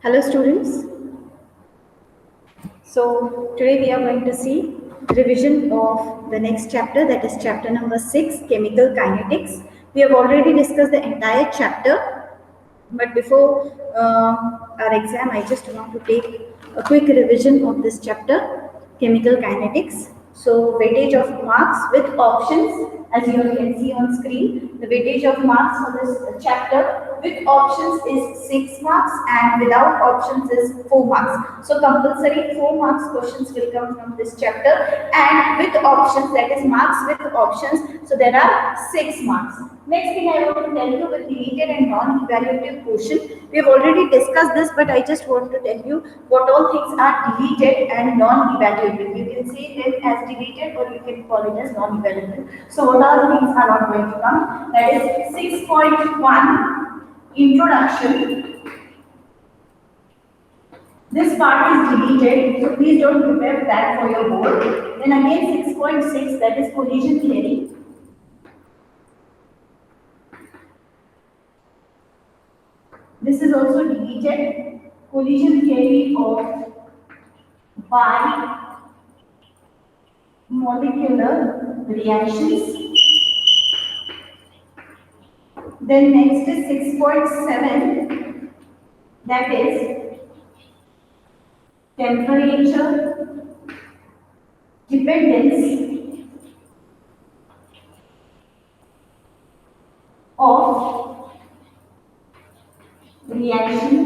Hello students. So today we are going to see revision of the next chapter, that is chapter number 6, chemical kinetics. We have already discussed the entire chapter, but before our exam I just want to take a quick revision of this chapter, chemical kinetics. So weightage of marks with options, as you can see on screen, the weightage of marks for this chapter with options is 6 marks and without options is 4 marks. So compulsory 4 marks questions will come from this chapter, and with options, that is marks with options, so there are 6 marks. Next thing I want to tell you with deleted and non-evaluative quotient. We have already discussed this, but I just want to tell you what all things are deleted and non-evaluative. You can say them as deleted or you can call it as non-evaluative. So what all things are not going to come? That is 6.1 introduction. This part is deleted, so please don't prepare that for your board. Then again 6.6, that is collision theory. This is also deleted. Collision theory of bimolecular reactions. Then next is 6.7, that is temperature dependence of reaction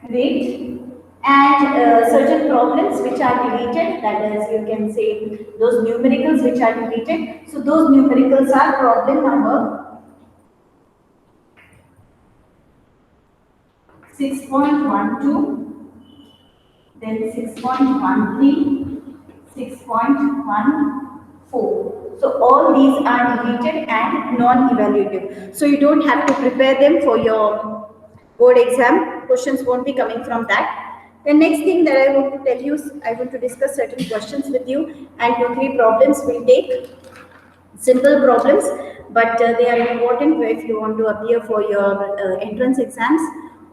rate, and certain problems which are deleted, that is you can say those numericals which are deleted. So those numericals are problem number 6.12, then 6.13, 6.14. So all these are deleted and non-evaluative. So you don't have to prepare them for your board exam. Questions won't be coming from that. The next thing that I want to tell you is I want to discuss certain questions with you, and 2-3 problems will take. Simple problems, but they are important if you want to appear for your entrance exams,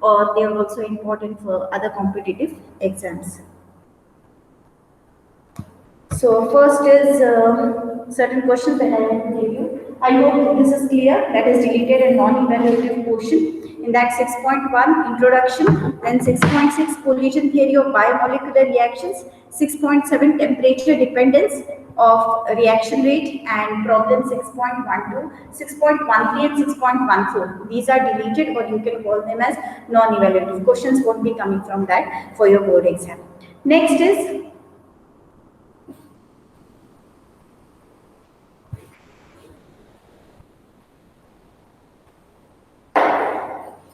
or they are also important for other competitive exams. So first is certain questions that I want to give you. I hope this is clear. That is deleted and non-evaluative portion. In that 6.1 introduction, then 6.6 collision theory of biomolecular reactions, 6.7 temperature dependence of reaction rate, and problem 6.12, 6.13 and 6.14. These are deleted, or you can call them as non-evaluative. Questions won't be coming from that for your board exam. Next is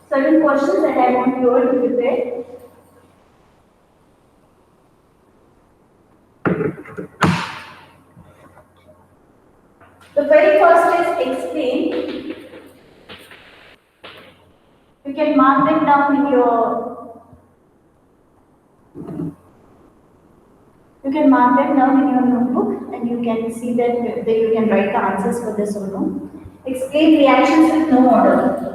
certain questions that I want you all to prepare. The very first is explain. You can mark them down in your notebook, and you can see that you can write the answers for this or no. Explain reactions with no order.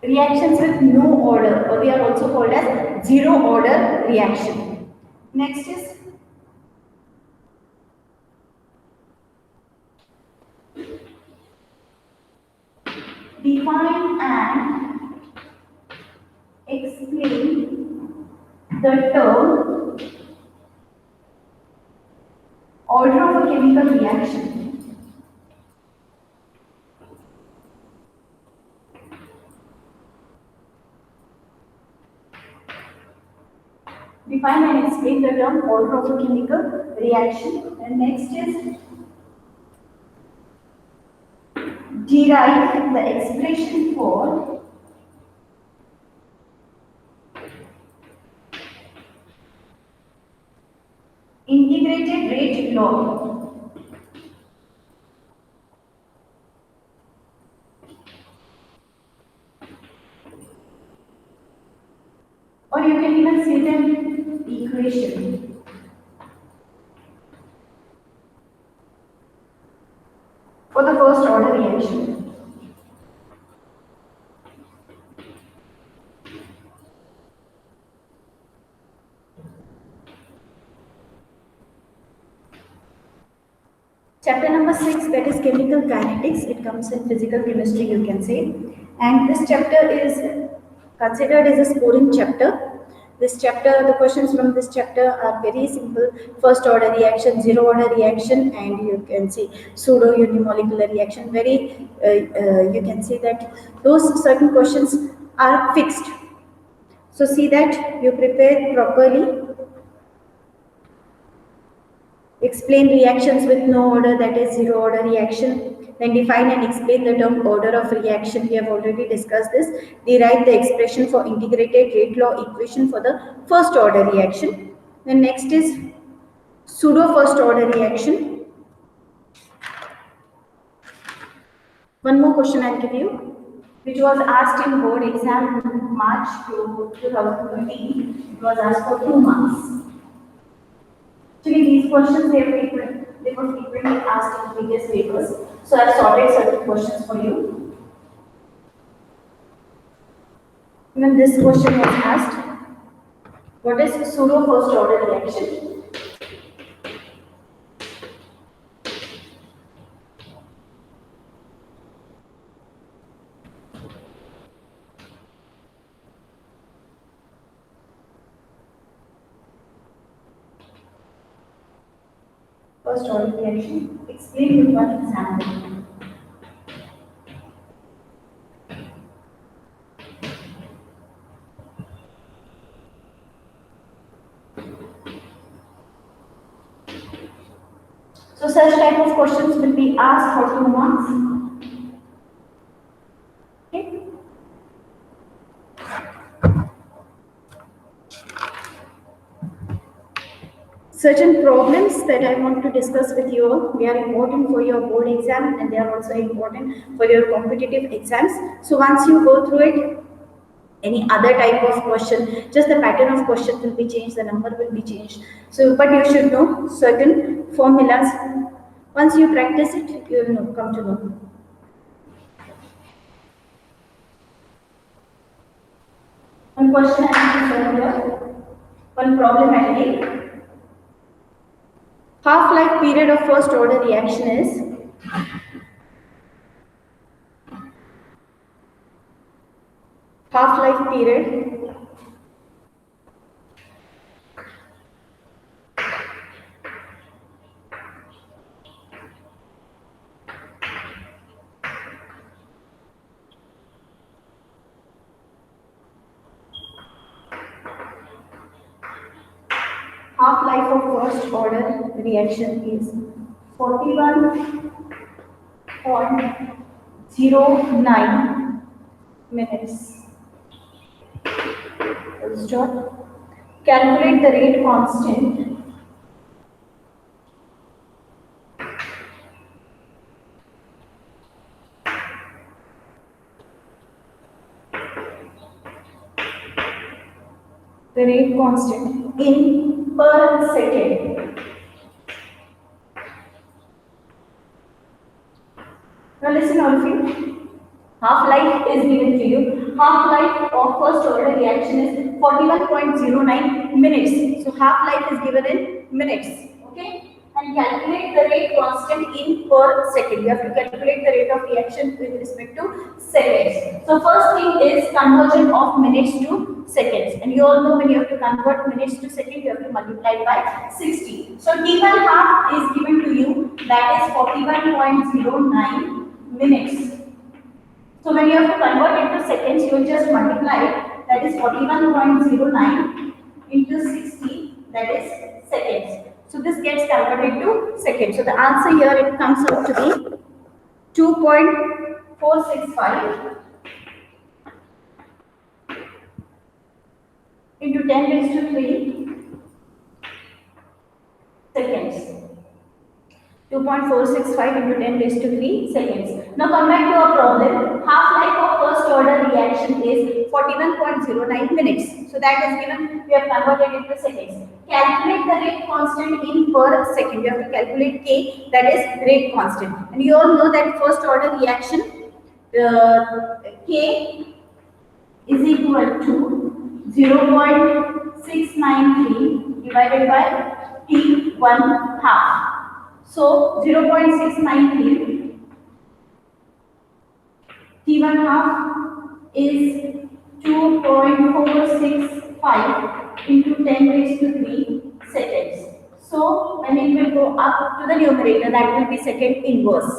Reactions with no order, or they are also called as zero order reaction. Next is define and explain the term order of a chemical reaction. Define and explain the term order of a chemical reaction. And next is derive the expression for integrated rate law. Or you can even say them equation. Chapter number 6, that is chemical kinetics. It comes in physical chemistry, you can say. And this chapter is considered as a scoring chapter. This chapter, the questions from this chapter are very simple. First order reaction, zero order reaction, and you can see pseudo unimolecular reaction. You can see that those certain questions are fixed. So see that you prepare properly. Explain reactions with no order, that is zero order reaction. Then define and explain the term order of reaction. We have already discussed this. Derive the expression for integrated rate law equation for the first order reaction. Then next is pseudo first order reaction. One more question I'll give you, which was asked in board exam March 2013. It was asked for 2 marks. Actually, these questions they were frequently asked in previous papers. So I've sorted certain questions for you. Even this question was asked. What is pseudo first order reaction? First order reaction. Explain with one example. So such type of questions will be asked for 2 marks. Okay. Certain problems that I want to discuss with you all, they are important for your board exam and they are also important for your competitive exams. So once you go through it, any other type of question, just the pattern of question will be changed, the number will be changed. So, but you should know certain formulas. Once you practice it, you will know, come to know. One question I have to solve here. One problem I take. Half-life period of first order reaction is half-life period half-life of first order reaction is 41.09 minutes. Stop. Calculate the rate constant in per second. Now listen all of you. Half-life is given to you. Half-life of first order reaction is 41.09 minutes. So half-life is given in minutes. Okay? And calculate the rate constant in per second. You have to calculate the rate of reaction with respect to seconds. So first thing is conversion of minutes to seconds. And you all know when you have to convert minutes to seconds, you have to multiply by 60. So T1 half is given to you, that is 41.09 minutes. So when you have to convert it to seconds, you will just multiply it, that is 41.09 into 60, that is seconds. So this gets converted to seconds. So the answer here, it comes out to be 2.465 into 10 raised to 3 seconds. 2.465 into 10 raised to 3 seconds. Now come back to our problem. Half-life of first order reaction is 41.09 minutes. So that is given, we have converted it to seconds. Calculate the rate constant in per second. You have to calculate K, that is rate constant. And you all know that first order reaction, K is equal to 0.693 divided by T1 half. So 0.693 T1 half is 2.465 into 10 raised to 3 seconds. So when it will go up to the numerator, that will be second inverse.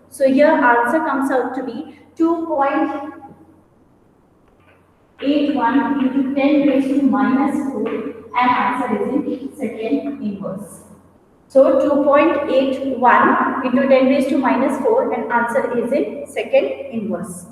So here answer comes out to be 2.81 into 10 raised to minus 4, and answer is in second inverse. So 2.81 into 10 raised to minus 4, and answer is in second inverse.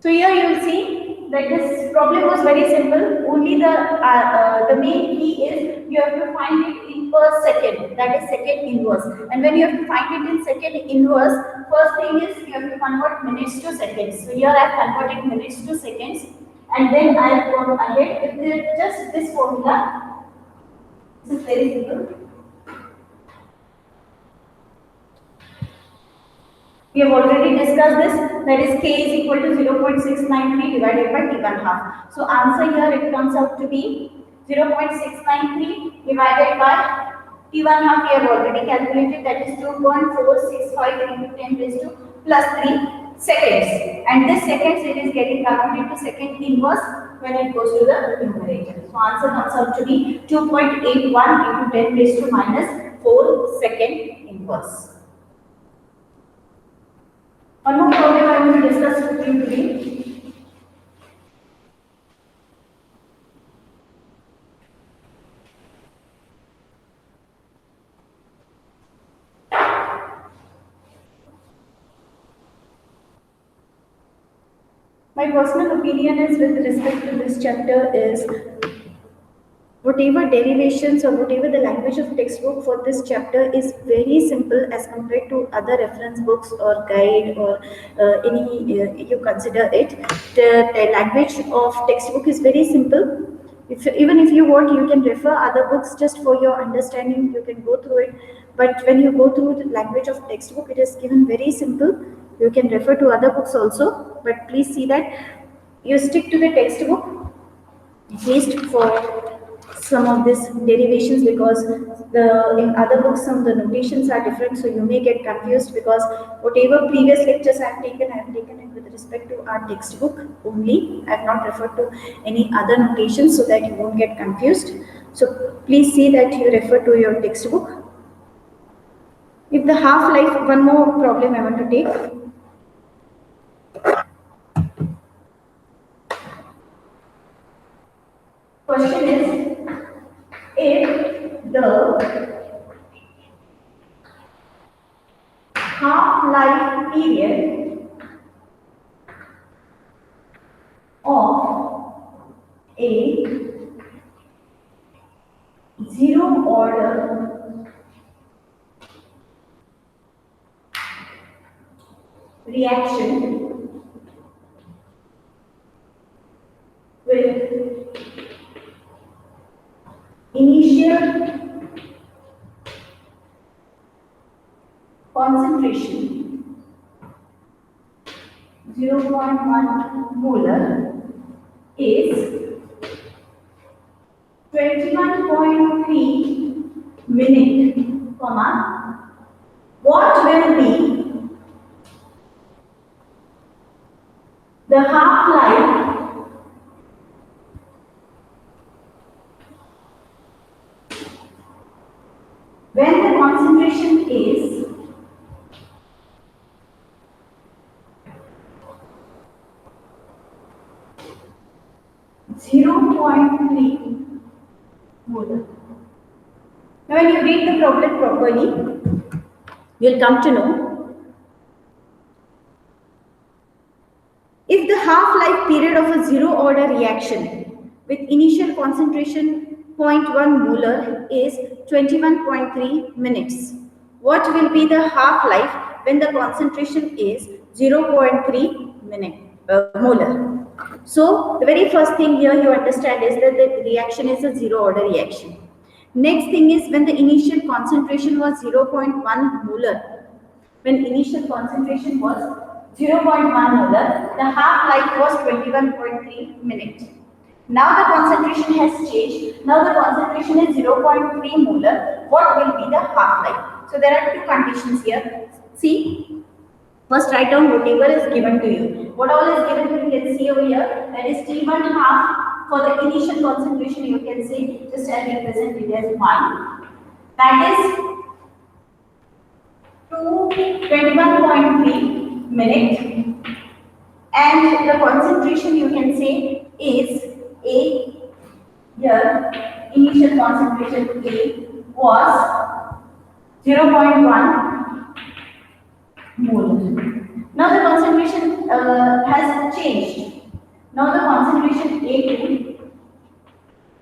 So here you will see that this problem was very simple. Only the main key is you have to find it in per second, that is second inverse. And when you have to find it in second inverse, first thing is you have to convert minutes to seconds. So here I have converted minutes to seconds, and then I have gone ahead with just this formula. This is very simple. We have already discussed this, that is k is equal to 0.693 divided by T1 half. So answer here it comes out to be 0.693 divided by T1 half. We have already calculated, that is 2.465 into 10 raised to plus 3 seconds. And this seconds it is getting converted to second inverse when it goes to the numerator. So answer comes out to be 2.81 into 10 raised to minus 4 second inverse. One more problem I want to discuss with you today. My personal opinion is with respect to this chapter is whatever derivations or whatever the language of textbook for this chapter is very simple as compared to other reference books or guide or any you consider it. The language of textbook is very simple. Even if you want, you can refer other books just for your understanding. You can go through it. But when you go through the language of textbook, it is given very simple. You can refer to other books also. But please see that you stick to the textbook, at least for some of these derivations, because in other books some of the notations are different, so you may get confused, because whatever previous lectures I have taken it with respect to our textbook only. I have not referred to any other notations, so that you won't get confused. So please see that you refer to your textbook. If the half-life, one more problem I want to take. Question is, if the half-life period of a zero-order reaction with initial concentration 0.1 molar is 21.3 minute, what will be the half-life when the concentration is 0.3 molar. Now when you read the problem properly, you will come to know, if the half-life period of a zero-order reaction with initial concentration 0.1 molar is 21.3 minutes, what will be the half-life when the concentration is 0.3 molar? So the very first thing here you understand is that the reaction is a zero-order reaction. Next thing is, when the initial concentration was 0.1 molar, when initial concentration was 0.1 molar, the half-life was 21.3 minutes. Now the concentration has changed. Now the concentration is 0.3 molar. What will be the half-life? So there are two conditions here. See, first write down whatever is given to you. What all is given to you, you can see over here. That is T1 half for the initial concentration. You can say just as represent it as 1. That is 21.3 minute, and the concentration you can say is A. Here initial concentration A was 0.1 mole. Now the concentration has changed. Now the concentration A2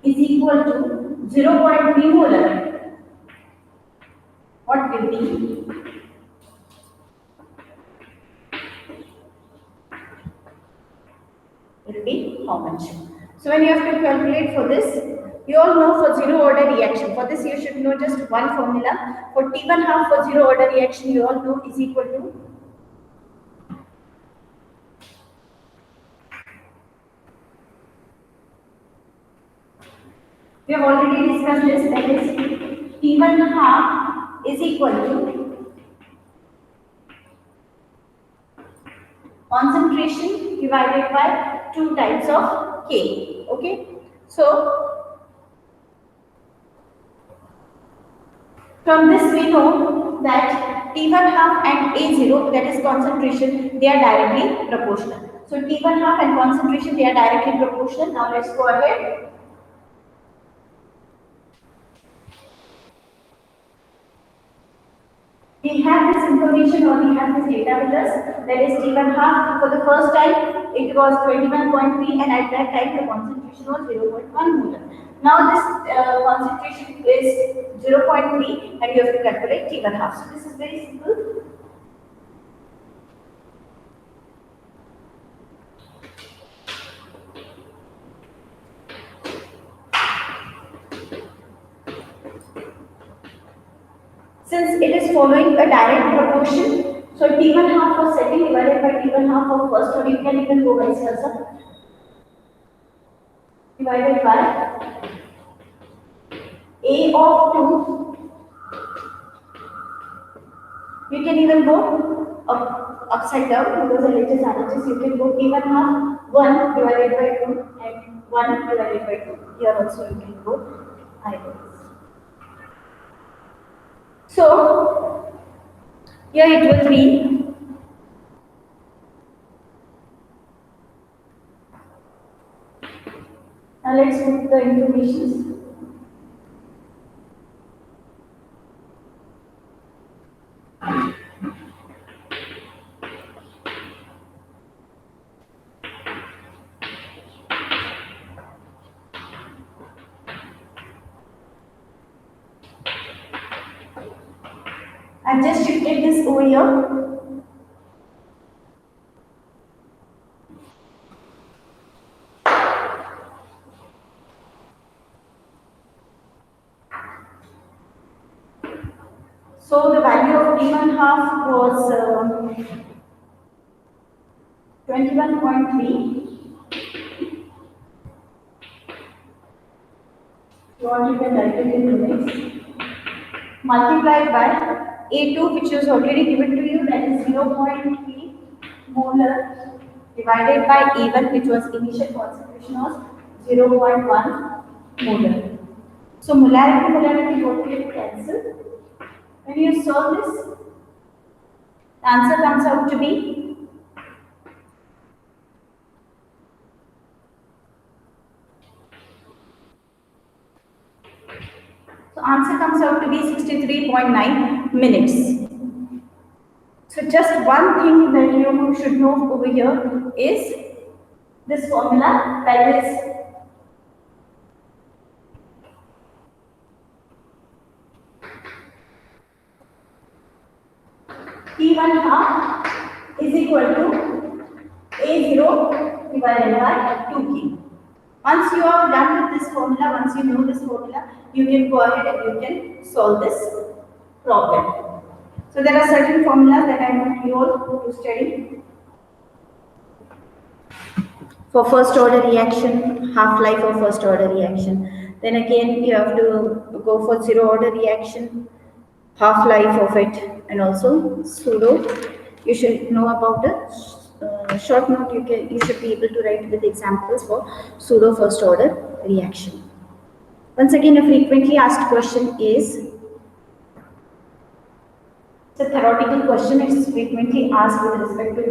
is equal to 0.3 molar. What will be? Will be how much? So when you have to calculate for this, you all know for zero order reaction. For this you should know just one formula. For T1 half for zero order reaction, you all know is equal to we have already discussed this, that is T1 half is equal to concentration divided by 2 times of K. Okay. So from this we know that T1 half and A0, that is concentration, they are directly proportional. So T1 half and concentration, they are directly proportional. Now let's go ahead. We have this information or we have this data with us, that is T1 half. For the first time it was 21.3 and at that time the concentration was 0.1 molar. Now this concentration is 0.3 and you have to calculate T1 half. So this is very simple. Since it is following a direct proportion, so T1 half for second divided by T1 half for first, or you can even go vice versa, divided by A of 2. You can even go upside down because the latest analysis. You can go T1 half 1 divided by 2 and 1 divided by 2. Here also you can go either. So here it will be now let's put the information. I've just shifted this over here. So the value of T1 half was 21.3. What you can write it in units. Multiplied by A2, which was already given to you, that is 0.3 molar, divided by A1, which was initial concentration was 0.1 molar. So molarity what will cancel? When you solve this, the answer comes out to be answer comes out to be 63.9 minutes. So just one thing that you should know over here is this formula, that is T1 half is equal to A0 divided by 2K. Once you are done with this formula, once you know this formula, you can go ahead and you can solve this problem. So there are certain formulas that I want you all to study. For first order reaction, half-life of first order reaction. Then again you have to go for zero order reaction. half-life of it, and also pseudo. You should know about the short note. You should be able to write with examples for pseudo first order reaction. Once again, a frequently asked question is, it's a theoretical question. It's frequently asked with respect to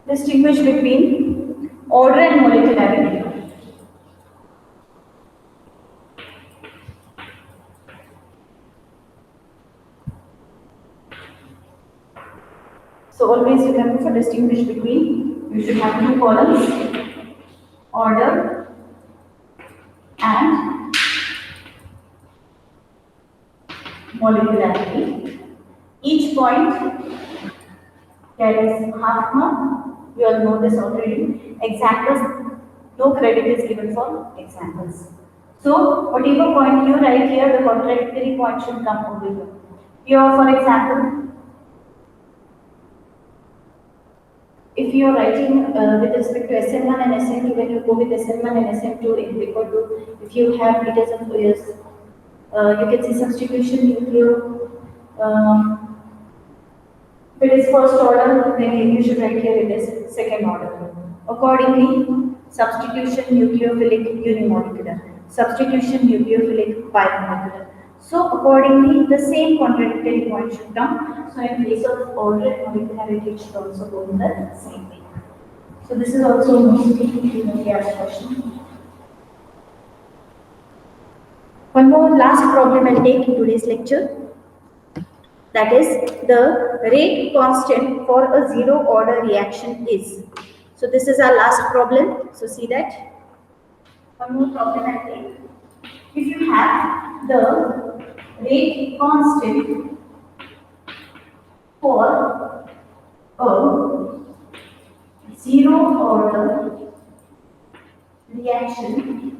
distinguish between order and molecularity. So always remember, for distinguish between, you should have two columns, order and molecularity. Each point carries half mark. You all know this already. Examples, no credit is given for examples. So whatever point you write here, the contradictory point should come over here. Here, for example, if you are writing with respect to SM1 and SM2, when you go with SM1 and SM2 in paper 2, if you have it as a you can see substitution nucleo. If it is first order, then you should write here it is second order. Accordingly, substitution nucleophilic unimolecular, substitution nucleophilic bimolecular. So accordingly, the same contradictory point should come. So in case of order and molecularity, it should also go in the same way. So this is also most frequently asked question. One more last problem I'll take in today's lecture. That is, the rate constant for a zero order reaction is. So this is our last problem. So see that. One more problem I'll take. If you have the rate constant for a zero order reaction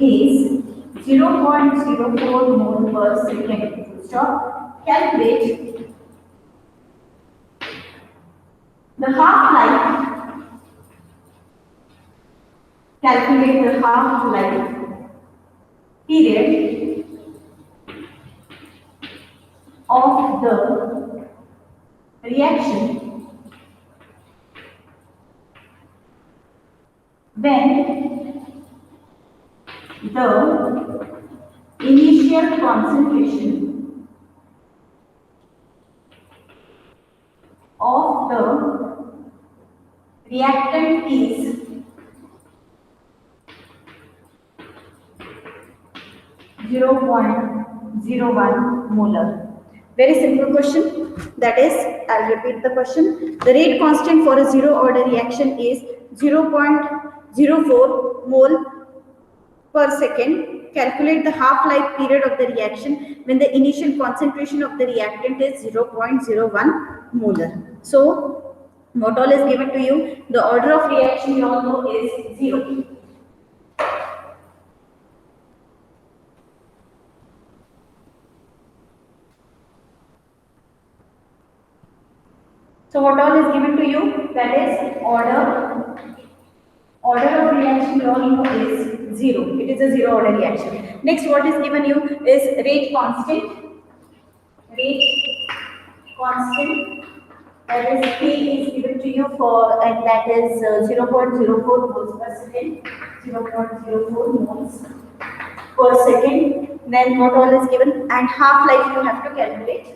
is 0.04 mole per second. Stop. Calculate the half-life. Calculate the half-life period of the reaction when the initial concentration of the reactant is 0.01 molar. Very simple question. That is, I'll repeat the question. The rate constant for a zero order reaction is 0.04 mole per second. Calculate the half-life period of the reaction when the initial concentration of the reactant is 0.01 molar. So, what all is given to you? The order of reaction you all know is 0. So, what all is given to you? That is order. Order of reaction you all know is 0. It is a zero order reaction. Next, what is given you is rate constant. Rate constant, that is P is given to you for, and that is 0.04 moles per second. 0.04 moles per second. Then what all is given, and half-life you have to calculate.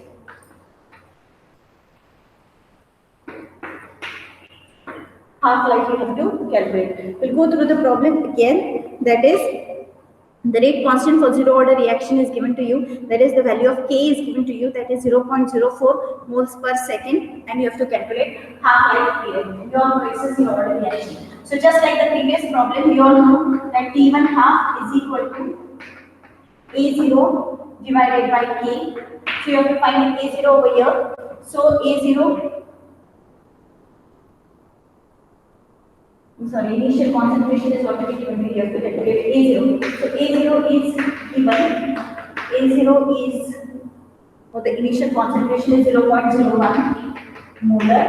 Half-life you have to calculate. We'll go through the problem again. That is, the rate constant for zero order reaction is given to you. That is, the value of K is given to you. That is 0.04 moles per second, and you have to calculate half-life period. You all know this is zero order reaction. So just like the previous problem, you all know that T1 half is equal to A0 divided by K. So you have to find A0 over here. So A0, I'm sorry, initial concentration is already given to you. You have to calculate A0. So A0 is given. A0 is, or the initial concentration is 0.01 molar.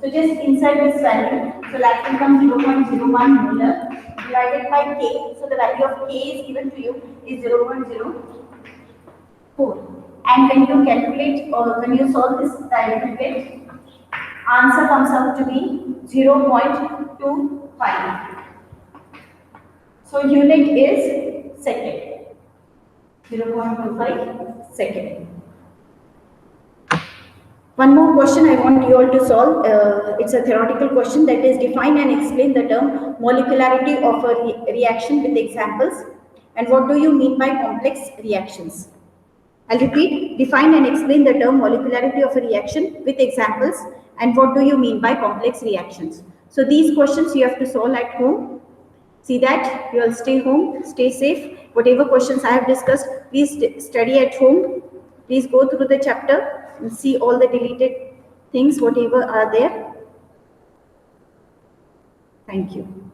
So just inside this value, so that becomes 0.01 molar divided by K. So the value of K is given to you is 0.04. And when you calculate or when you solve this derivative, answer comes out to be 0.25. So unit is second. 0.25 second. One more question I want you all to solve. It's a theoretical question, that is, define and explain the term molecularity of a reaction with examples. And what do you mean by complex reactions? I'll repeat, define and explain the term molecularity of a reaction with examples. And what do you mean by complex reactions? So these questions you have to solve at home. See that you all stay home, stay safe. Whatever questions I have discussed, please study at home. Please go through the chapter and see all the deleted things, whatever are there. Thank you.